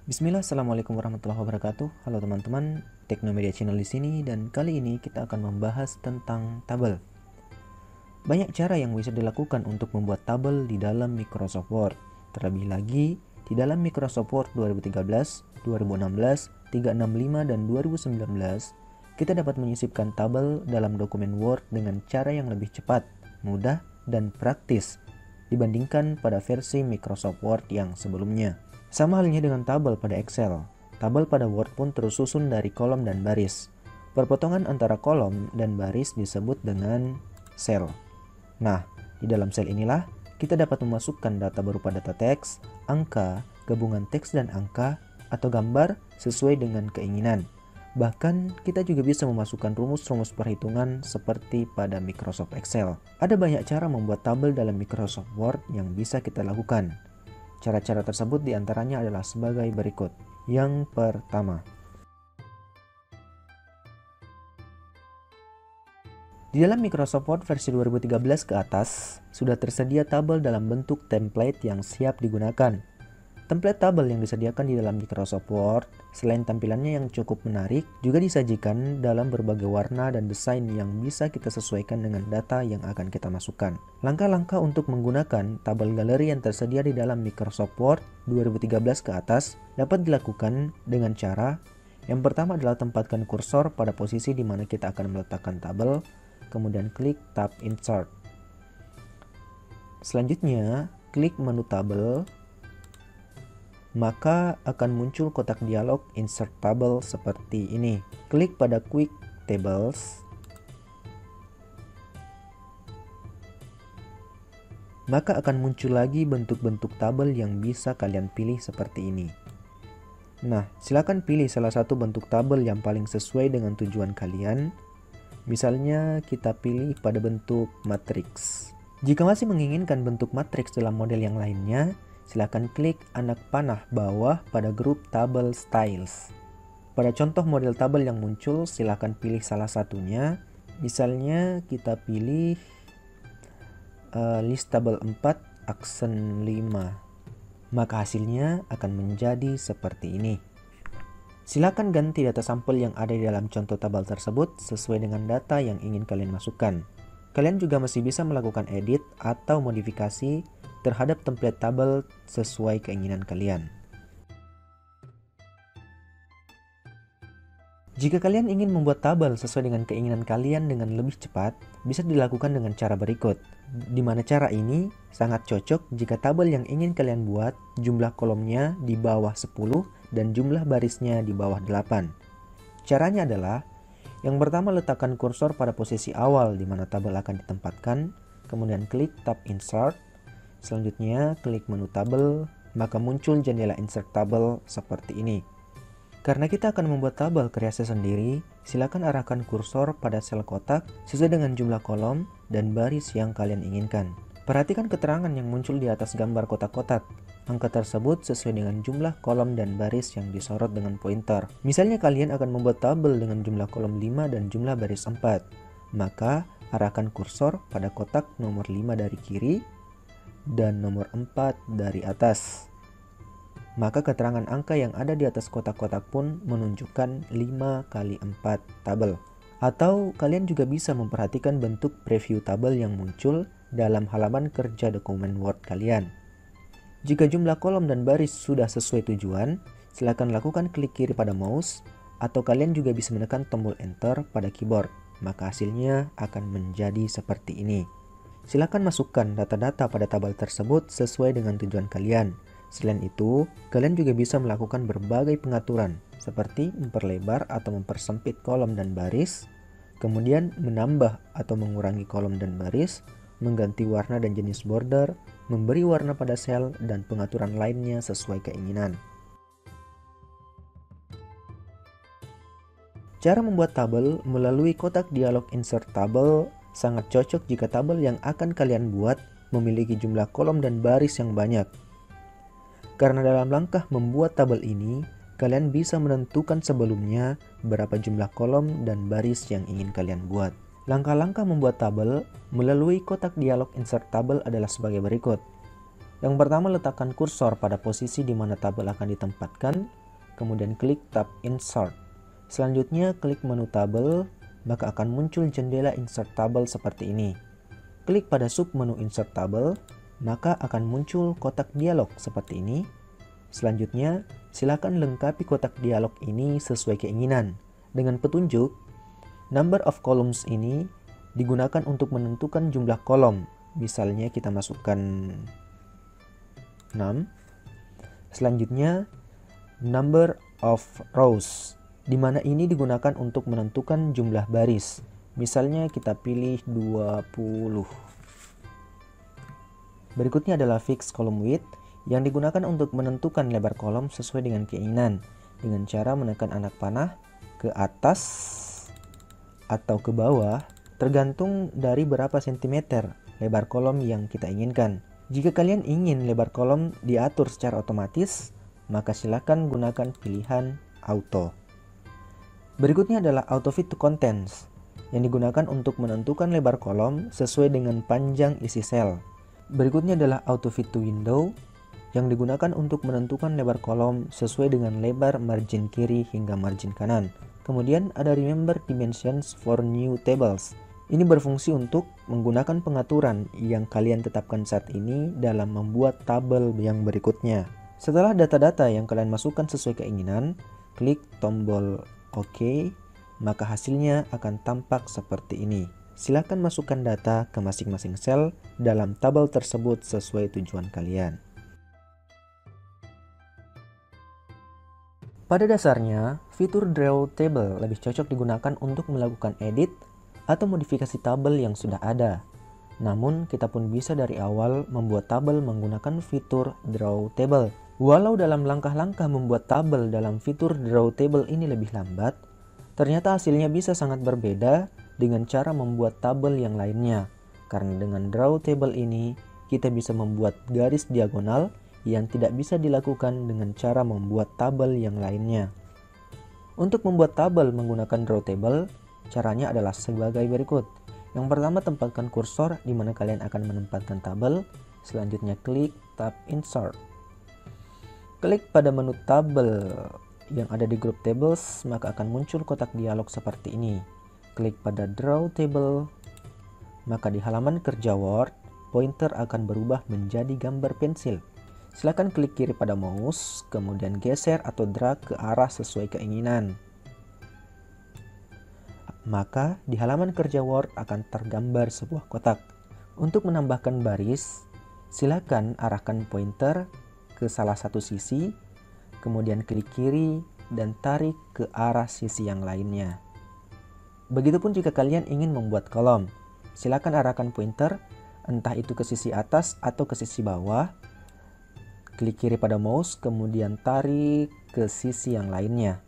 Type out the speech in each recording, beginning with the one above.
Bismillah, assalamualaikum warahmatullahi wabarakatuh. Halo teman-teman, Teknomedia Channel di sini dan kali ini kita akan membahas tentang tabel. Banyak cara yang bisa dilakukan untuk membuat tabel di dalam Microsoft Word. Terlebih lagi, di dalam Microsoft Word 2013, 2016, 365 dan 2019, kita dapat menyisipkan tabel dalam dokumen Word dengan cara yang lebih cepat, mudah, dan praktis dibandingkan pada versi Microsoft Word yang sebelumnya. Sama halnya dengan tabel pada Excel. Tabel pada Word pun tersusun dari kolom dan baris. Perpotongan antara kolom dan baris disebut dengan sel. Nah, di dalam sel inilah kita dapat memasukkan data berupa data teks, angka, gabungan teks dan angka, atau gambar sesuai dengan keinginan. Bahkan kita juga bisa memasukkan rumus-rumus perhitungan seperti pada Microsoft Excel. Ada banyak cara membuat tabel dalam Microsoft Word yang bisa kita lakukan. Cara-cara tersebut diantaranya adalah sebagai berikut. Yang pertama, di dalam Microsoft Word versi 2013 ke atas, sudah tersedia tabel dalam bentuk template yang siap digunakan. Template tabel yang disediakan di dalam Microsoft Word, selain tampilannya yang cukup menarik, juga disajikan dalam berbagai warna dan desain yang bisa kita sesuaikan dengan data yang akan kita masukkan. Langkah-langkah untuk menggunakan tabel galeri yang tersedia di dalam Microsoft Word 2013 ke atas dapat dilakukan dengan cara yang pertama adalah tempatkan kursor pada posisi di mana kita akan meletakkan tabel, kemudian klik tab Insert. Selanjutnya, klik menu tabel, maka akan muncul kotak dialog Insert Table seperti ini. Klik pada Quick Tables, maka akan muncul lagi bentuk-bentuk tabel yang bisa kalian pilih seperti ini. Nah, silakan pilih salah satu bentuk tabel yang paling sesuai dengan tujuan kalian. Misalnya kita pilih pada bentuk matriks. Jika masih menginginkan bentuk matriks dalam model yang lainnya, silakan klik anak panah bawah pada grup Table Styles. Pada contoh model tabel yang muncul, silakan pilih salah satunya. Misalnya kita pilih list tabel 4 aksen 5. Maka hasilnya akan menjadi seperti ini. Silakan ganti data sampel yang ada di dalam contoh tabel tersebut sesuai dengan data yang ingin kalian masukkan. Kalian juga masih bisa melakukan edit atau modifikasi terhadap template tabel sesuai keinginan kalian. Jika kalian ingin membuat tabel sesuai dengan keinginan kalian dengan lebih cepat, bisa dilakukan dengan cara berikut. Di mana cara ini sangat cocok jika tabel yang ingin kalian buat jumlah kolomnya di bawah 10 dan jumlah barisnya di bawah 8. Caranya adalah, yang pertama letakkan kursor pada posisi awal di mana tabel akan ditempatkan, kemudian klik tab Insert. Selanjutnya, klik menu tabel, maka muncul jendela Insert Table seperti ini. Karena kita akan membuat tabel kreasi sendiri, silakan arahkan kursor pada sel kotak sesuai dengan jumlah kolom dan baris yang kalian inginkan. Perhatikan keterangan yang muncul di atas gambar kotak-kotak. Angka tersebut sesuai dengan jumlah kolom dan baris yang disorot dengan pointer. Misalnya kalian akan membuat tabel dengan jumlah kolom 5 dan jumlah baris 4. Maka, arahkan kursor pada kotak nomor 5 dari kiri dan nomor 4 dari atas. Maka keterangan angka yang ada di atas kotak-kotak pun menunjukkan 5 kali 4 tabel. Atau kalian juga bisa memperhatikan bentuk preview tabel yang muncul dalam halaman kerja dokumen Word kalian. Jika jumlah kolom dan baris sudah sesuai tujuan, silakan lakukan klik kiri pada mouse, atau kalian juga bisa menekan tombol Enter pada keyboard. Maka hasilnya akan menjadi seperti ini. Silakan masukkan data-data pada tabel tersebut sesuai dengan tujuan kalian. Selain itu, kalian juga bisa melakukan berbagai pengaturan, seperti memperlebar atau mempersempit kolom dan baris, kemudian menambah atau mengurangi kolom dan baris, mengganti warna dan jenis border, memberi warna pada sel, dan pengaturan lainnya sesuai keinginan. Cara membuat tabel melalui kotak dialog Insert Table sangat cocok jika tabel yang akan kalian buat memiliki jumlah kolom dan baris yang banyak. Karena dalam langkah membuat tabel ini, kalian bisa menentukan sebelumnya berapa jumlah kolom dan baris yang ingin kalian buat. Langkah-langkah membuat tabel melalui kotak dialog Insert Table adalah sebagai berikut. Yang pertama, letakkan kursor pada posisi di mana tabel akan ditempatkan, kemudian klik tab Insert. Selanjutnya, klik menu tabel, maka akan muncul jendela Insert Table seperti ini. Klik pada sub menu Insert Table, maka akan muncul kotak dialog seperti ini. Selanjutnya, silakan lengkapi kotak dialog ini sesuai keinginan. Dengan petunjuk, number of columns ini digunakan untuk menentukan jumlah kolom. Misalnya kita masukkan 6. Selanjutnya, number of rows, di mana ini digunakan untuk menentukan jumlah baris. Misalnya kita pilih 20. Berikutnya adalah fix column width, yang digunakan untuk menentukan lebar kolom sesuai dengan keinginan, dengan cara menekan anak panah ke atas atau ke bawah, tergantung dari berapa sentimeter lebar kolom yang kita inginkan. Jika kalian ingin lebar kolom diatur secara otomatis, maka silakan gunakan pilihan auto. Berikutnya adalah auto fit to contents, yang digunakan untuk menentukan lebar kolom sesuai dengan panjang isi sel. Berikutnya adalah auto fit to window, yang digunakan untuk menentukan lebar kolom sesuai dengan lebar margin kiri hingga margin kanan. Kemudian ada remember dimensions for new tables. Ini berfungsi untuk menggunakan pengaturan yang kalian tetapkan saat ini dalam membuat tabel yang berikutnya. Setelah data-data yang kalian masukkan sesuai keinginan, klik tombol OK, maka hasilnya akan tampak seperti ini. Silakan masukkan data ke masing-masing sel dalam tabel tersebut sesuai tujuan kalian. Pada dasarnya, fitur Draw Table lebih cocok digunakan untuk melakukan edit atau modifikasi tabel yang sudah ada. Namun, kita pun bisa dari awal membuat tabel menggunakan fitur Draw Table. Walau dalam langkah-langkah membuat tabel dalam fitur Draw Table ini lebih lambat, ternyata hasilnya bisa sangat berbeda dengan cara membuat tabel yang lainnya. Karena dengan Draw Table ini, kita bisa membuat garis diagonal yang tidak bisa dilakukan dengan cara membuat tabel yang lainnya. Untuk membuat tabel menggunakan Draw Table, caranya adalah sebagai berikut. Yang pertama, tempatkan kursor di mana kalian akan menempatkan tabel. Selanjutnya, klik tab Insert. Klik pada menu tabel yang ada di Group Tables, maka akan muncul kotak dialog seperti ini. Klik pada Draw Table, maka di halaman kerja Word, pointer akan berubah menjadi gambar pensil. Silakan klik kiri pada mouse, kemudian geser atau drag ke arah sesuai keinginan. Maka di halaman kerja Word akan tergambar sebuah kotak. Untuk menambahkan baris, silakan arahkan pointer ke salah satu sisi, kemudian klik kiri dan tarik ke arah sisi yang lainnya. Begitupun jika kalian ingin membuat kolom, silakan arahkan pointer entah itu ke sisi atas atau ke sisi bawah. Klik kiri pada mouse, kemudian tarik ke sisi yang lainnya.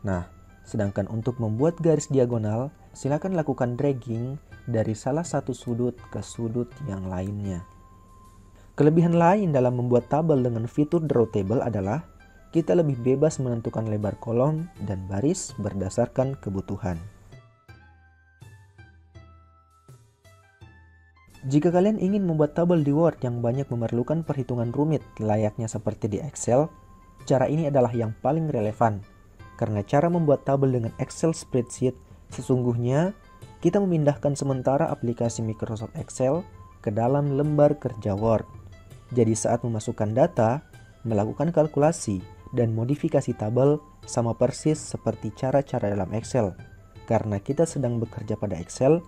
Nah, sedangkan untuk membuat garis diagonal, silakan lakukan dragging dari salah satu sudut ke sudut yang lainnya. Kelebihan lain dalam membuat tabel dengan fitur Draw Table adalah kita lebih bebas menentukan lebar kolom dan baris berdasarkan kebutuhan. Jika kalian ingin membuat tabel di Word yang banyak memerlukan perhitungan rumit layaknya seperti di Excel, cara ini adalah yang paling relevan. Karena cara membuat tabel dengan Excel spreadsheet sesungguhnya kita memindahkan sementara aplikasi Microsoft Excel ke dalam lembar kerja Word. Jadi saat memasukkan data, melakukan kalkulasi, dan modifikasi tabel sama persis seperti cara-cara dalam Excel. Karena kita sedang bekerja pada Excel,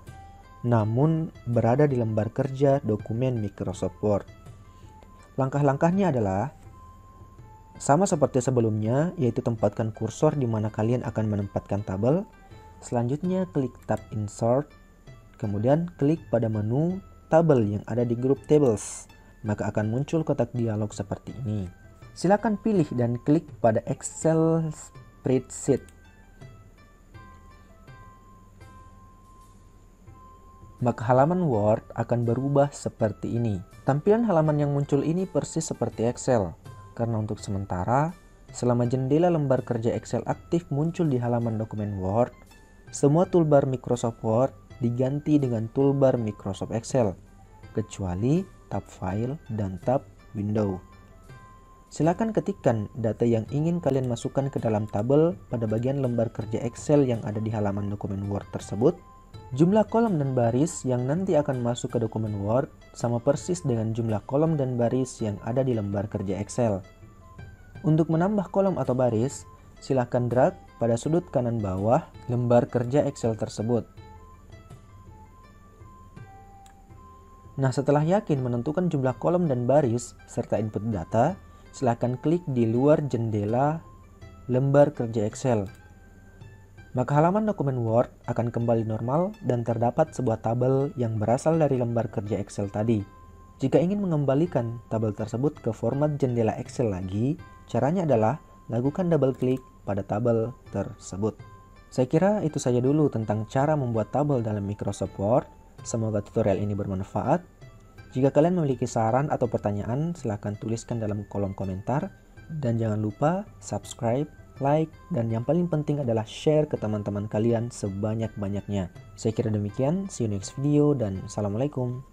namun berada di lembar kerja dokumen Microsoft Word. Langkah-langkahnya adalah sama seperti sebelumnya, yaitu tempatkan kursor di mana kalian akan menempatkan tabel. Selanjutnya klik tab Insert, kemudian klik pada menu tabel yang ada di Group Tables, maka akan muncul kotak dialog seperti ini. Silakan pilih dan klik pada Excel Spreadsheet. Maka halaman Word akan berubah seperti ini. Tampilan halaman yang muncul ini persis seperti Excel. Karena untuk sementara, selama jendela lembar kerja Excel aktif muncul di halaman dokumen Word, semua toolbar Microsoft Word diganti dengan toolbar Microsoft Excel, kecuali tab File dan tab window. Silakan ketikkan data yang ingin kalian masukkan ke dalam tabel pada bagian lembar kerja Excel yang ada di halaman dokumen Word tersebut. Jumlah kolom dan baris yang nanti akan masuk ke dokumen Word sama persis dengan jumlah kolom dan baris yang ada di lembar kerja Excel. Untuk menambah kolom atau baris, silakan drag pada sudut kanan bawah lembar kerja Excel tersebut. Nah, setelah yakin menentukan jumlah kolom dan baris serta input data, silakan klik di luar jendela lembar kerja Excel. Maka halaman dokumen Word akan kembali normal dan terdapat sebuah tabel yang berasal dari lembar kerja Excel tadi. Jika ingin mengembalikan tabel tersebut ke format jendela Excel lagi, caranya adalah lakukan double klik pada tabel tersebut. Saya kira itu saja dulu tentang cara membuat tabel dalam Microsoft Word. Semoga tutorial ini bermanfaat. Jika kalian memiliki saran atau pertanyaan, silahkan tuliskan dalam kolom komentar. Dan jangan lupa subscribe, like, dan yang paling penting adalah share ke teman-teman kalian sebanyak-banyaknya. Saya kira demikian, see you next video dan assalamualaikum.